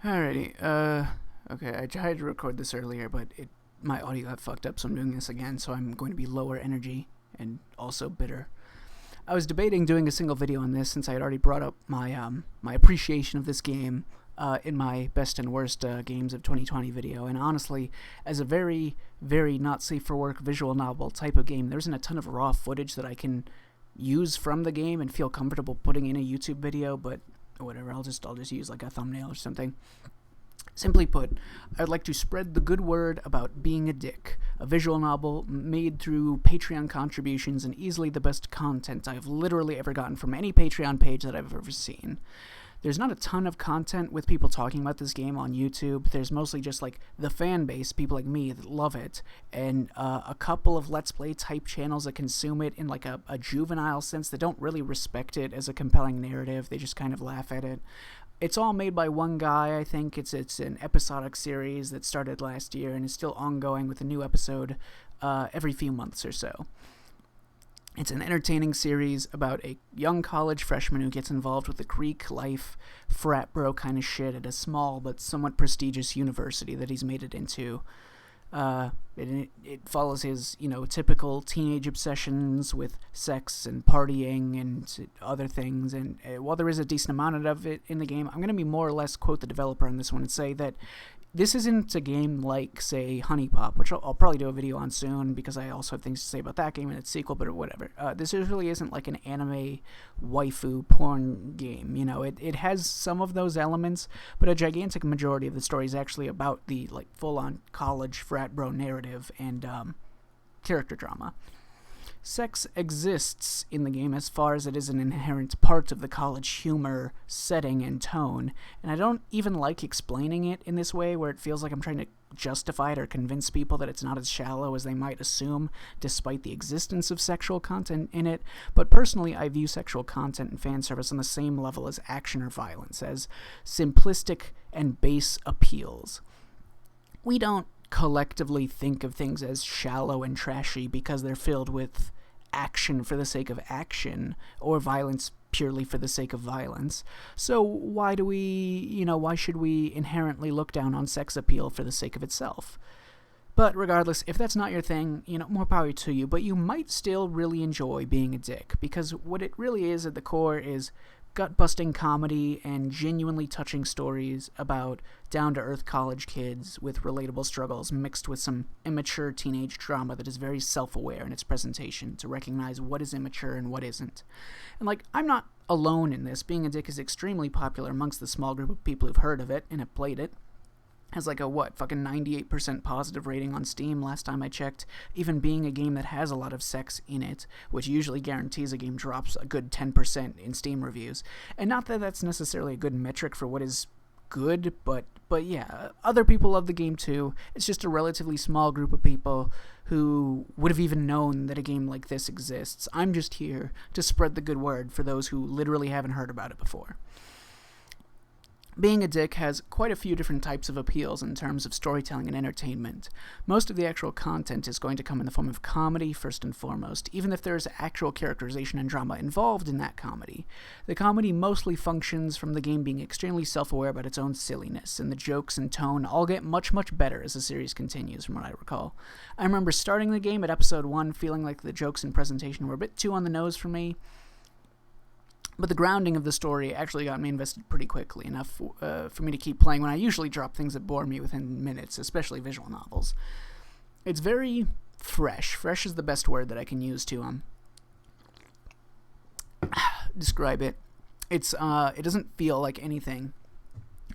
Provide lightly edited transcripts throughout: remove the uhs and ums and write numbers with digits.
Alrighty, okay, I tried to record this earlier, but my audio got fucked up, so I'm doing this again, so I'm going to be lower energy and also bitter. I was debating doing a single video on this since I had already brought up my appreciation of this game in my best and worst games of 2020 video, and honestly, as a very, very not safe for work visual novel type of game, there isn't a ton of raw footage that I can use from the game and feel comfortable putting in a YouTube video, but whatever, I'll just use like a thumbnail or something. Simply put, I'd like to spread the good word about Being a Dick, a visual novel made through Patreon contributions and easily the best content I've literally ever gotten from any Patreon page that I've ever seen. There's not a ton of content with people talking about this game on YouTube. There's mostly just like the fan base, people like me that love it, and a couple of Let's Play type channels that consume it in like a juvenile sense that don't really respect it as a compelling narrative. They just kind of laugh at it. It's all made by one guy, I think. It's an episodic series that started last year and is still ongoing with a new episode every few months or so. It's an entertaining series about a young college freshman who gets involved with the Greek life, frat bro kind of shit at a small but somewhat prestigious university that he's made it into. It follows his, typical teenage obsessions with sex and partying and other things, and while there is a decent amount of it in the game, I'm going to be more or less quote the developer on this one and say that this isn't a game like, say, Honey Pop, which I'll probably do a video on soon because I also have things to say about that game and its sequel, but whatever. This really isn't like an anime waifu porn game. It has some of those elements, but a gigantic majority of the story is actually about the like full-on college frat bro narrative and character drama. Sex exists in the game as far as it is an inherent part of the college humor, setting, and tone, and I don't even like explaining it in this way where it feels like I'm trying to justify it or convince people that it's not as shallow as they might assume, despite the existence of sexual content in it, but personally I view sexual content and fan service on the same level as action or violence, as simplistic and base appeals. We don't collectively think of things as shallow and trashy because they're filled with action for the sake of action or violence purely for the sake of violence. So why should we inherently look down on sex appeal for the sake of itself? But regardless, if that's not your thing, more power to you, but you might still really enjoy Being a Dick, because what it really is at the core is gut-busting comedy and genuinely touching stories about down-to-earth college kids with relatable struggles mixed with some immature teenage drama that is very self-aware in its presentation to recognize what is immature and what isn't. And I'm not alone in this. Being a Dick is extremely popular amongst the small group of people who've heard of it and have played it. Has fucking 98% positive rating on Steam last time I checked, even being a game that has a lot of sex in it, which usually guarantees a game drops a good 10% in Steam reviews. And not that that's necessarily a good metric for what is good, but yeah, other people love the game too. It's just a relatively small group of people who would have even known that a game like this exists. I'm just here to spread the good word for those who literally haven't heard about it before. Being a Dick has quite a few different types of appeals in terms of storytelling and entertainment. Most of the actual content is going to come in the form of comedy first and foremost, even if there is actual characterization and drama involved in that comedy. The comedy mostly functions from the game being extremely self-aware about its own silliness, and the jokes and tone all get much, much better as the series continues, from what I recall. I remember starting the game at episode 1 feeling like the jokes and presentation were a bit too on the nose for me, but the grounding of the story actually got me invested pretty quickly, enough for me to keep playing when I usually drop things that bore me within minutes, especially visual novels. It's very fresh. Fresh is the best word that I can use to describe it. It doesn't feel like anything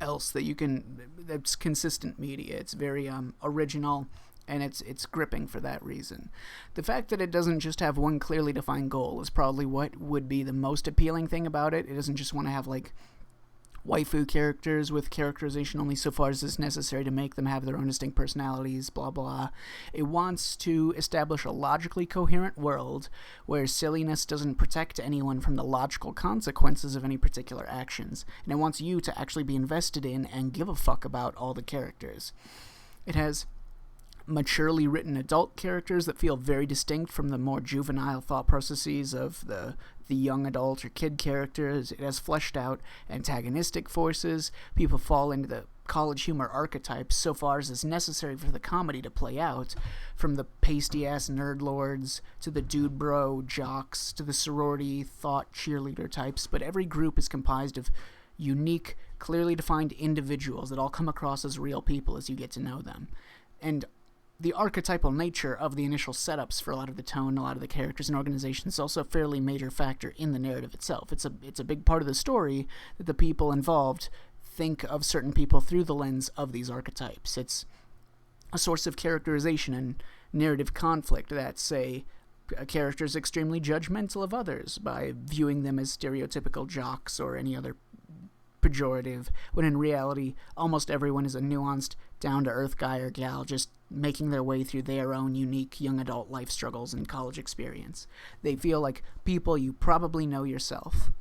else that's consistent media. It's very original, and it's gripping for that reason. The fact that it doesn't just have one clearly defined goal is probably what would be the most appealing thing about it. It doesn't just want to have waifu characters with characterization only so far as is necessary to make them have their own distinct personalities, blah blah. It wants to establish a logically coherent world where silliness doesn't protect anyone from the logical consequences of any particular actions, and it wants you to actually be invested in and give a fuck about all the characters. It has maturely written adult characters that feel very distinct from the more juvenile thought processes of the the young adult or kid characters. It has fleshed out antagonistic forces. People fall into the college humor archetypes so far as is necessary for the comedy to play out, from the pasty-ass nerd lords to the dude bro jocks to the sorority thought cheerleader types, but every group is comprised of unique, clearly defined individuals that all come across as real people as you get to know them. And the archetypal nature of the initial setups for a lot of the tone, a lot of the characters and organizations is also a fairly major factor in the narrative itself. It's a big part of the story that the people involved think of certain people through the lens of these archetypes. It's a source of characterization and narrative conflict that, say, a character is extremely judgmental of others by viewing them as stereotypical jocks or any other pejorative, when in reality almost everyone is a nuanced, down-to-earth guy or gal just making their way through their own unique young adult life struggles and college experience. They feel like people you probably know yourself.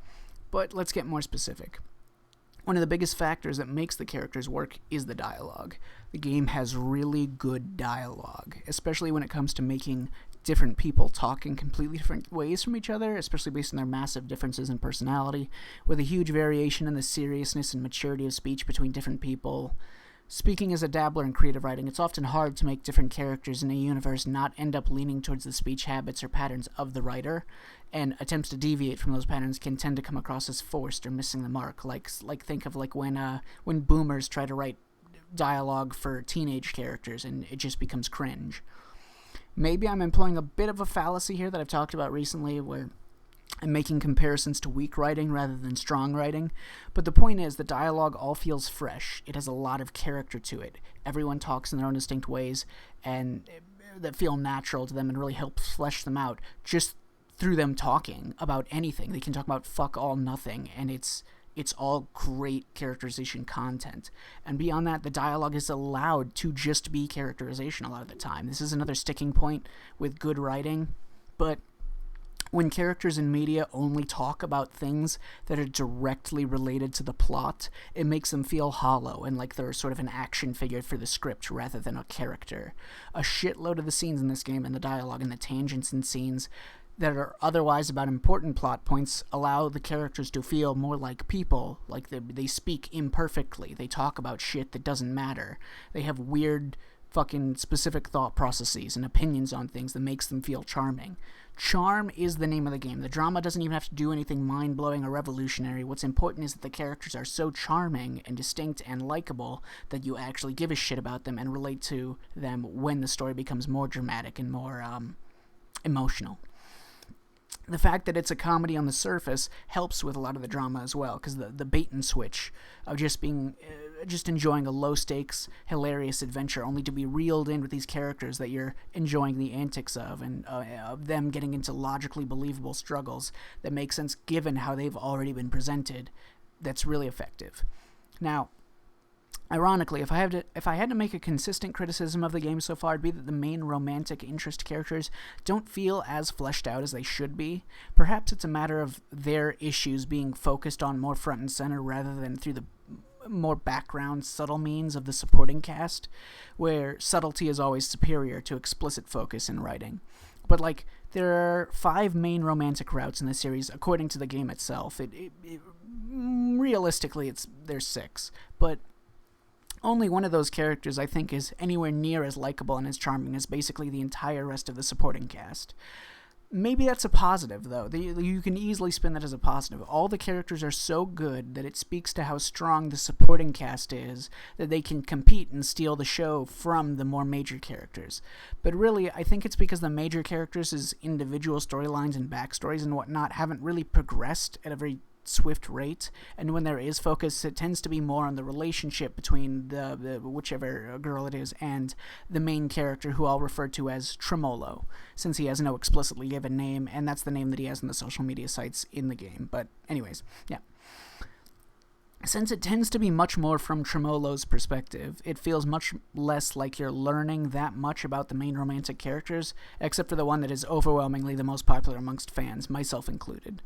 But let's get more specific. One of the biggest factors that makes the characters work is the dialogue. The game has really good dialogue, especially when it comes to making different people talk in completely different ways from each other, especially based on their massive differences in personality, with a huge variation in the seriousness and maturity of speech between different people. Speaking as a dabbler in creative writing, it's often hard to make different characters in a universe not end up leaning towards the speech habits or patterns of the writer, and attempts to deviate from those patterns can tend to come across as forced or missing the mark. Like think of when boomers try to write dialogue for teenage characters and it just becomes cringe. Maybe I'm employing a bit of a fallacy here that I've talked about recently, where I'm making comparisons to weak writing rather than strong writing, but the point is the dialogue all feels fresh. It has a lot of character to it. Everyone talks in their own distinct ways and that feel natural to them and really help flesh them out just through them talking about anything. They can talk about fuck all nothing, and it's all great characterization content. And beyond that, the dialogue is allowed to just be characterization a lot of the time. This is another sticking point with good writing, but when characters in media only talk about things that are directly related to the plot, it makes them feel hollow and like they're sort of an action figure for the script rather than a character. A shitload of the scenes in this game and the dialogue and the tangents in scenes that are otherwise about important plot points allow the characters to feel more like people, like they speak imperfectly, they talk about shit that doesn't matter, they have weird fucking specific thought processes and opinions on things that makes them feel charming. Charm is the name of the game. The drama doesn't even have to do anything mind-blowing or revolutionary. What's important is that the characters are so charming and distinct and likable that you actually give a shit about them and relate to them when the story becomes more dramatic and more emotional. The fact that it's a comedy on the surface helps with a lot of the drama as well, because the bait and switch of just enjoying a low-stakes, hilarious adventure, only to be reeled in with these characters that you're enjoying the antics of, and of them getting into logically believable struggles that make sense given how they've already been presented, that's really effective. Now, ironically, if I had to make a consistent criticism of the game so far, it'd be that the main romantic interest characters don't feel as fleshed out as they should be. Perhaps it's a matter of their issues being focused on more front and center rather than through the more background, subtle means of the supporting cast, where subtlety is always superior to explicit focus in writing. But, there are 5 main romantic routes in the series, according to the game itself. Realistically, there's 6, but only one of those characters, I think, is anywhere near as likable and as charming as basically the entire rest of the supporting cast. Maybe that's a positive, though. You can easily spin that as a positive. All the characters are so good that it speaks to how strong the supporting cast is, that they can compete and steal the show from the more major characters. But really, I think it's because the major characters' individual storylines and backstories and whatnot haven't really progressed at a very swift rate, and when there is focus, it tends to be more on the relationship between the whichever girl it is and the main character, who I'll refer to as Tremolo, since he has no explicitly given name, and that's the name that he has in the social media sites in the game. But anyways, yeah. Since it tends to be much more from Tremolo's perspective, it feels much less like you're learning that much about the main romantic characters, except for the one that is overwhelmingly the most popular amongst fans, myself included.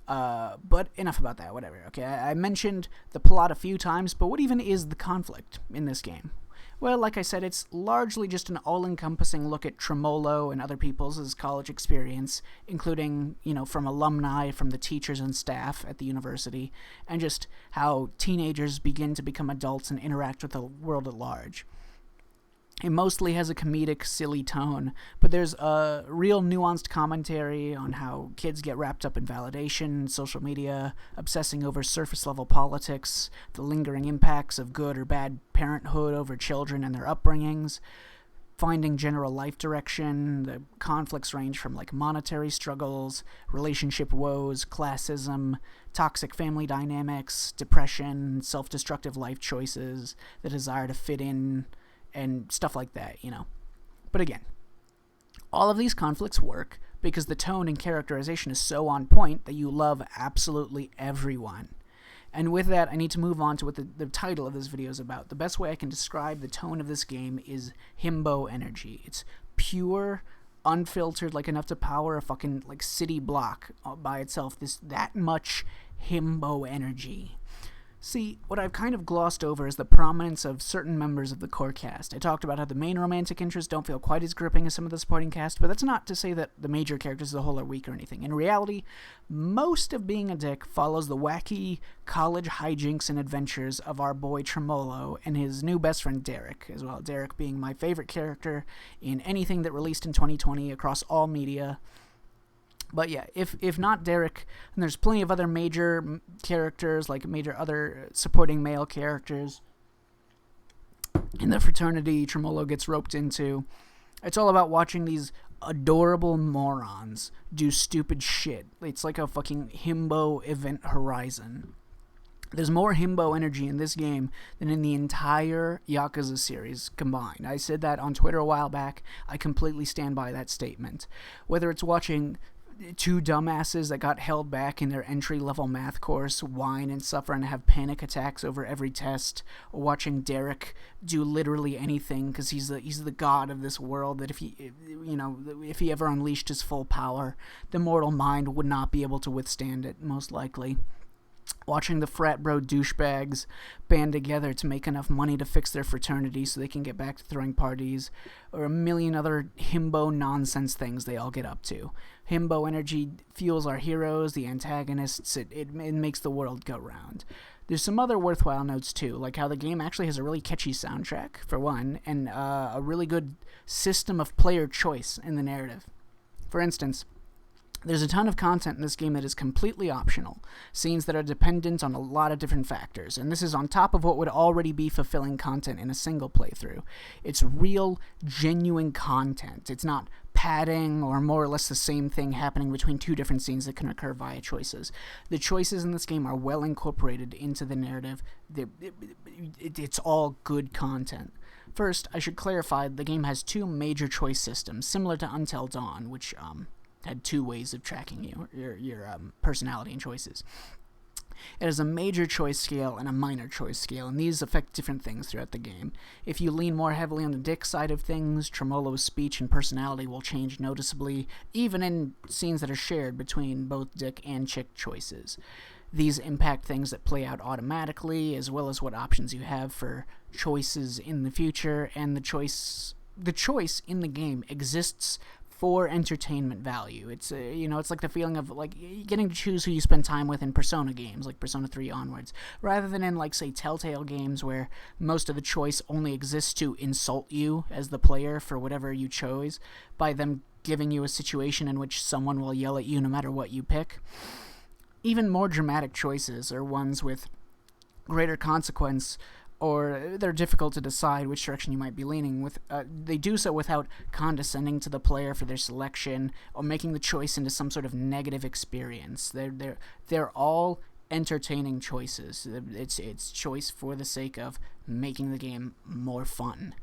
But enough about that, whatever. Okay, I mentioned the plot a few times, but what even is the conflict in this game? Well, like I said, it's largely just an all-encompassing look at Tremolo and other people's college experience, including, from alumni, from the teachers and staff at the university, and just how teenagers begin to become adults and interact with the world at large. It mostly has a comedic, silly tone, but there's a real nuanced commentary on how kids get wrapped up in validation, social media, obsessing over surface-level politics, the lingering impacts of good or bad parenthood over children and their upbringings, finding general life direction. The conflicts range from monetary struggles, relationship woes, classism, toxic family dynamics, depression, self-destructive life choices, the desire to fit in, and stuff like that, But again, all of these conflicts work because the tone and characterization is so on point that you love absolutely everyone. And with that, I need to move on to what the title of this video is about. The best way I can describe the tone of this game is Himbo energy. It's pure, unfiltered, enough to power a fucking city block by itself. That much Himbo energy. See, what I've kind of glossed over is the prominence of certain members of the core cast. I talked about how the main romantic interests don't feel quite as gripping as some of the supporting cast, but that's not to say that the major characters as a whole are weak or anything. In reality, most of Being a Dick follows the wacky college hijinks and adventures of our boy Tremolo and his new best friend Derek, as well. Derek being my favorite character in anything that released in 2020 across all media. But yeah, if not Derek, and there's plenty of other major characters, major other supporting male characters in the fraternity Tremolo gets roped into. It's all about watching these adorable morons do stupid shit. It's like a fucking Himbo event horizon. There's more Himbo energy in this game than in the entire Yakuza series combined. I said that on Twitter a while back. I completely stand by that statement. Whether it's watching two dumbasses that got held back in their entry-level math course whine and suffer and have panic attacks over every test, or watching Derek do literally anything because he's the god of this world, that if he ever unleashed his full power, the mortal mind would not be able to withstand it, most likely. Watching the frat bro douchebags band together to make enough money to fix their fraternity so they can get back to throwing parties, or a million other Himbo nonsense things they all get up to. Himbo energy fuels our heroes, the antagonists, it makes the world go round. There's some other worthwhile notes too, like how the game actually has a really catchy soundtrack, for one, and a really good system of player choice in the narrative. For instance, there's a ton of content in this game that is completely optional, scenes that are dependent on a lot of different factors, and this is on top of what would already be fulfilling content in a single playthrough. It's real, genuine content. It's not padding or more or less the same thing happening between two different scenes that can occur via choices. The choices in this game are well incorporated into the narrative. It's all good content. First, I should clarify the game has two major choice systems, similar to Until Dawn, which had two ways of tracking your personality and choices. It has a major choice scale and a minor choice scale, and these affect different things throughout the game. If you lean more heavily on the Dick side of things, Tremolo's speech and personality will change noticeably, even in scenes that are shared between both Dick and Chick choices. These impact things that play out automatically, as well as what options you have for choices in the future, and the choice in the game exists for entertainment value. It's it's like the feeling of getting to choose who you spend time with in Persona games, like Persona 3 onwards, rather than in say Telltale games where most of the choice only exists to insult you as the player for whatever you chose by them giving you a situation in which someone will yell at you no matter what you pick. Even more dramatic choices are ones with greater consequence, or they're difficult to decide which direction you might be leaning with. They do so without condescending to the player for their selection or making the choice into some sort of negative experience. They're all entertaining choices. It's choice for the sake of making the game more fun.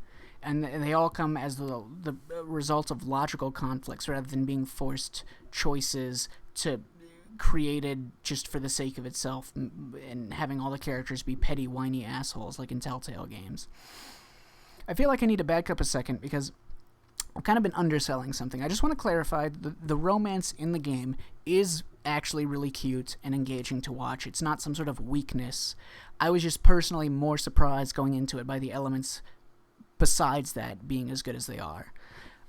And they all come as the result of logical conflicts rather than being forced choices created just for the sake of itself and having all the characters be petty, whiny assholes like in Telltale games. I feel like I need to back up a second because I've kind of been underselling something. I just want to clarify the romance in the game is actually really cute and engaging to watch. It's not some sort of weakness. I was just personally more surprised going into it by the elements besides that being as good as they are.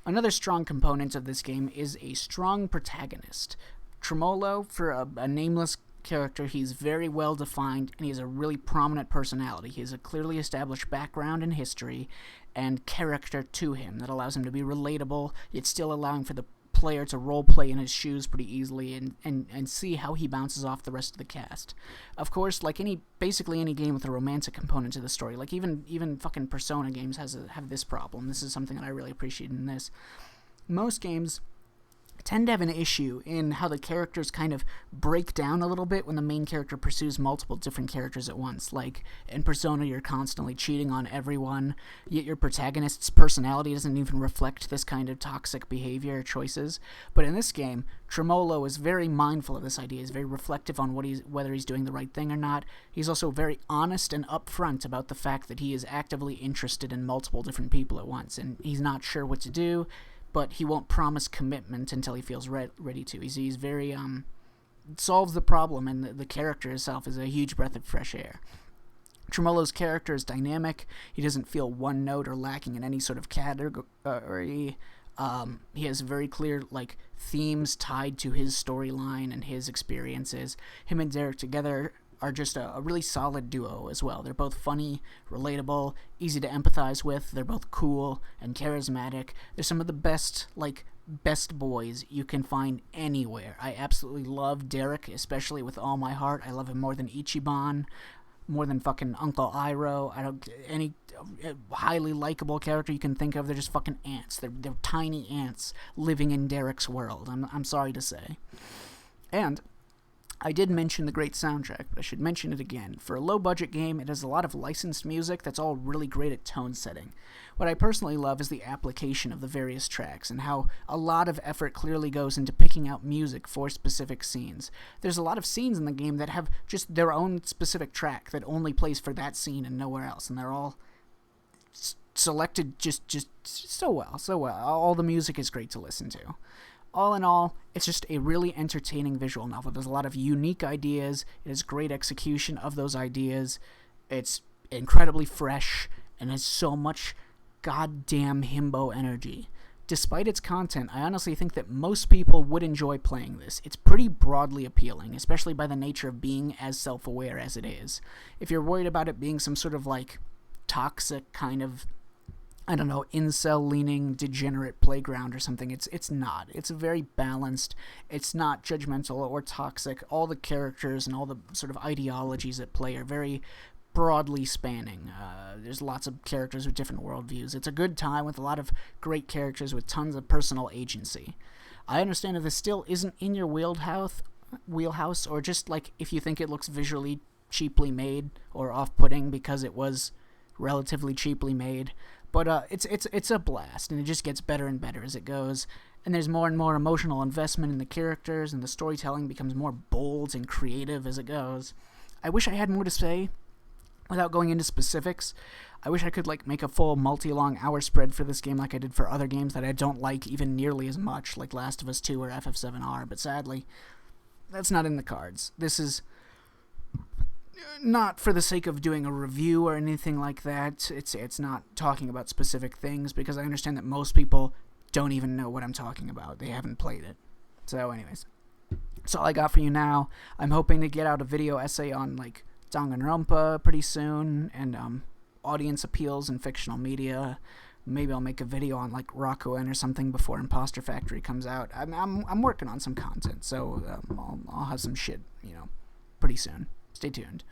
Another strong component of this game is a strong protagonist. Tremolo, for a nameless character, he's very well defined, and he has a really prominent personality. He has a clearly established background and history and character to him that allows him to be relatable, yet still allowing for the player to roleplay in his shoes pretty easily and see how he bounces off the rest of the cast. Of course, like basically any game with a romantic component to the story, like even fucking Persona games have this problem. This is something that I really appreciate in this. Most games tend to have an issue in how the characters kind of break down a little bit when the main character pursues multiple different characters at once. Like, in Persona, you're constantly cheating on everyone, yet your protagonist's personality doesn't even reflect this kind of toxic behavior or choices. But in this game, Tremolo is very mindful of this idea. He's very reflective on whether he's doing the right thing or not. He's also very honest and upfront about the fact that he is actively interested in multiple different people at once, and he's not sure what to do, but he won't promise commitment until he feels ready to. He's very, solves the problem, and the character itself is a huge breath of fresh air. Tremolo's character is dynamic. He doesn't feel one note or lacking in any sort of category. He has very clear, like, themes tied to his storyline and his experiences. Him and Derek together are just a really solid duo as well. They're both funny, relatable, easy to empathize with. They're both cool and charismatic. They're some of the best boys you can find anywhere. I absolutely love Derek, especially with all my heart. I love him more than Ichiban, more than fucking Uncle Iroh. Any highly likable character you can think of. They're just fucking ants. They're tiny ants living in Derek's world. I'm sorry to say. And I did mention the great soundtrack, but I should mention it again. For a low-budget game, it has a lot of licensed music that's all really great at tone setting. What I personally love is the application of the various tracks, and how a lot of effort clearly goes into picking out music for specific scenes. There's a lot of scenes in the game that have just their own specific track that only plays for that scene and nowhere else, and they're all selected just so well. All the music is great to listen to. All in all, it's just a really entertaining visual novel. There's a lot of unique ideas. It has great execution of those ideas. It's incredibly fresh and has so much goddamn himbo energy. Despite its content, I honestly think that most people would enjoy playing this. It's pretty broadly appealing, especially by the nature of being as self-aware as it is. If you're worried about it being some sort of, like, toxic kind of, I don't know, incel-leaning degenerate playground or something, it's not. It's very balanced. It's not judgmental or toxic. All the characters and all the sort of ideologies at play are very broadly spanning. There's lots of characters with different worldviews. It's a good time with a lot of great characters with tons of personal agency. I understand if this still isn't in your wheelhouse, or just, like, if you think it looks visually cheaply made or off-putting because it was relatively cheaply made. But it's a blast, and it just gets better and better as it goes. And there's more and more emotional investment in the characters, and the storytelling becomes more bold and creative as it goes. I wish I had more to say without going into specifics. I wish I could, like, make a full multi-long hour spread for this game like I did for other games that I don't like even nearly as much, like Last of Us 2 or FF7R, but sadly, that's not in the cards. This is not for the sake of doing a review or anything like that. It's not talking about specific things, because I understand that most people don't even know what I'm talking about. They haven't played it. So anyways, that's all I got for you now. I'm hoping to get out a video essay on, like, Danganronpa pretty soon, and audience appeals in fictional media. Maybe I'll make a video on, like, Rakuen or something before Imposter Factory comes out. I'm working on some content, so I'll have some shit, pretty soon. Stay tuned.